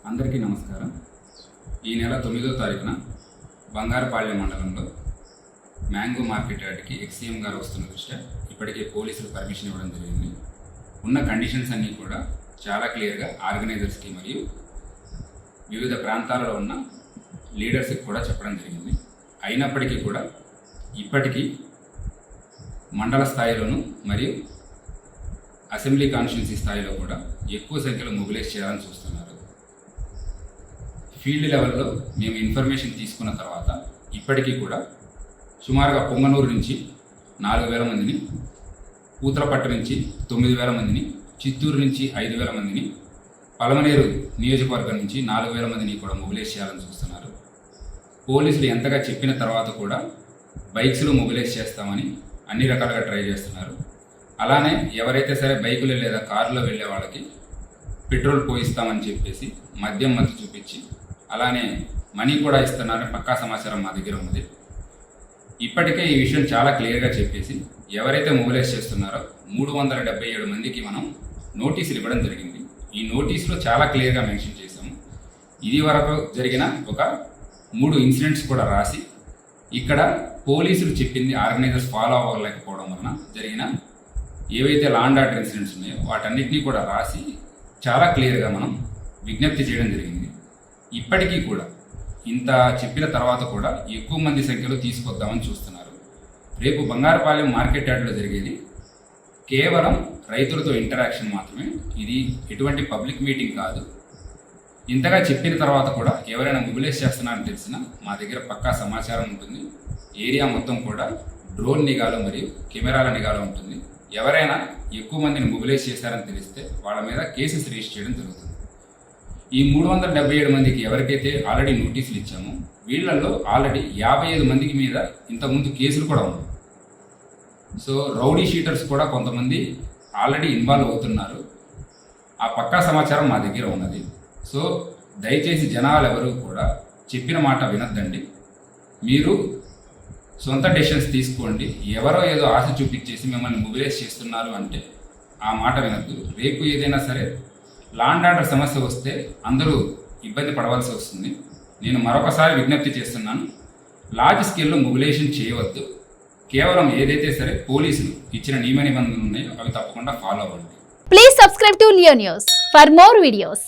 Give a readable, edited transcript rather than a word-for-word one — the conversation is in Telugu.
అందరికీ నమస్కారం. ఈ నెల 9వ తారీఖున బంగారపాళ్యం మండలంలో మ్యాంగో మార్కెట్ యార్డ్కి ఎక్సీఎం గారు వస్తున్న దృష్ట్యా ఇప్పటికే పోలీసులు పర్మిషన్ ఇవ్వడం జరిగింది. ఉన్న కండిషన్స్ అన్నీ కూడా చాలా క్లియర్గా ఆర్గనైజర్స్కి మరియు వివిధ ప్రాంతాలలో ఉన్న లీడర్స్కి కూడా చెప్పడం జరిగింది. అయినప్పటికీ కూడా ఇప్పటికీ మండల స్థాయిలోనూ మరియు అసెంబ్లీ కాన్స్టిట్యున్సీ స్థాయిలో కూడా ఎక్కువ సంఖ్యలో మొబిలైజ్ చేయాలని చూస్తున్నారు. ఫీల్డ్ లెవెల్లో మేము ఇన్ఫర్మేషన్ తీసుకున్న తర్వాత ఇప్పటికీ కూడా సుమారుగా పొంగనూరు నుంచి 4,000 మందిని, పూతలపట్టు నుంచి 9,000 మందిని, చిత్తూరు నుంచి 5,000 మందిని, పలమనేరు నియోజకవర్గం నుంచి 4,000 మందిని కూడా మొబిలైజ్ చేయాలని చూస్తున్నారు. పోలీసులు ఎంతగా చెప్పిన తర్వాత కూడా బైక్స్లో మొబిలైజ్ చేస్తామని అన్ని రకాలుగా ట్రై చేస్తున్నారు. అలానే ఎవరైతే సరే బైకులో లేదా కారులో వెళ్ళే వాళ్ళకి పెట్రోల్ పోయిస్తామని చెప్పేసి మద్యం మత్తు చూపించి అలానే మనీ కూడా ఇస్తున్నారని పక్కా సమాచారం మా దగ్గర ఉన్నది. ఇప్పటికే ఈ విషయం చాలా క్లియర్గా చెప్పేసి ఎవరైతే మొబిలైజ్ చేస్తున్నారో 377 మందికి మనం నోటీసులు ఇవ్వడం జరిగింది. ఈ నోటీసులో చాలా క్లియర్గా మెన్షన్ చేశాము. ఇది వరకు జరిగిన ఒక 3 ఇన్సిడెంట్స్ కూడా రాసి ఇక్కడ పోలీసులు చెప్పింది ఆర్గనైజర్స్ ఫాలో అవ్వలేకపోవడం వలన జరిగిన ఏవైతే లా అండ్ ఆర్డర్ ఇన్సిడెంట్స్ ఉన్నాయో వాటన్నిటినీ కూడా రాసి చాలా క్లియర్గా మనం విజ్ఞప్తి చేయడం జరిగింది. ఇప్పటికీ కూడా ఇంత చెప్పిన తర్వాత కూడా ఎక్కువ మంది సంఖ్యలో తీసుకొద్దామని చూస్తున్నారు. రేపు బంగారపాలెం మార్కెట్ యార్డ్లో జరిగేది కేవలం రైతులతో ఇంటరాక్షన్ మాత్రమే. ఇది ఎటువంటి పబ్లిక్ మీటింగ్ కాదు. ఇంతగా చెప్పిన తర్వాత కూడా ఎవరైనా మొబిలైజ్ చేస్తున్నారని తెలిసినా మా దగ్గర పక్కా సమాచారం ఉంటుంది. ఏరియా మొత్తం కూడా డ్రోన్ నిఘాలో మరియు కెమెరాల నిఘాలో ఉంటుంది. ఎవరైనా ఎక్కువ మందిని మొబిలైజ్ చేశారని తెలిస్తే వాళ్ళ మీద కేసెస్ రిజిస్టర్ చేయడం జరుగుతుంది. ఈ 377 మందికి ఎవరికైతే ఆల్రెడీ నోటీసులు ఇచ్చామో వీళ్ళల్లో ఆల్రెడీ 55 మందికి మీద ఇంతకుముందు కేసులు కూడా ఉన్నాయి. సో రౌడీ షీటర్స్ కూడా కొంతమంది ఆల్రెడీ ఇన్వాల్వ్ అవుతున్నారు. ఆ పక్కా సమాచారం మా దగ్గర ఉన్నది. సో దయచేసి జనాలు ఎవరు కూడా చెప్పిన మాట వినొద్దండి. మీరు సొంత డెసిషన్స్ తీసుకోండి. ఎవరో ఏదో ఆశ చూపించేసి మిమ్మల్ని మొబిలైజ్ చేస్తున్నారు అంటే ఆ మాట వినొద్దు. రేపు ఏదైనా సరే లా అండ్ ఆర్డర్ సమస్య వస్తే అందరూ ఇబ్బంది పడవలసి వస్తుంది. నేను మరొకసారి విజ్ఞప్తి చేస్తున్నాను, లార్జ్ స్కేల్లో మొబిలైజేషన్ చేయవద్దు. కేవలం ఏదైతే సరే పోలీసులు ఇచ్చిన నియమ నిబంధనలు ఉన్నాయో అవి తప్పకుండా ఫాలో అవ్వండి. Please subscribe to Leo news for more videos.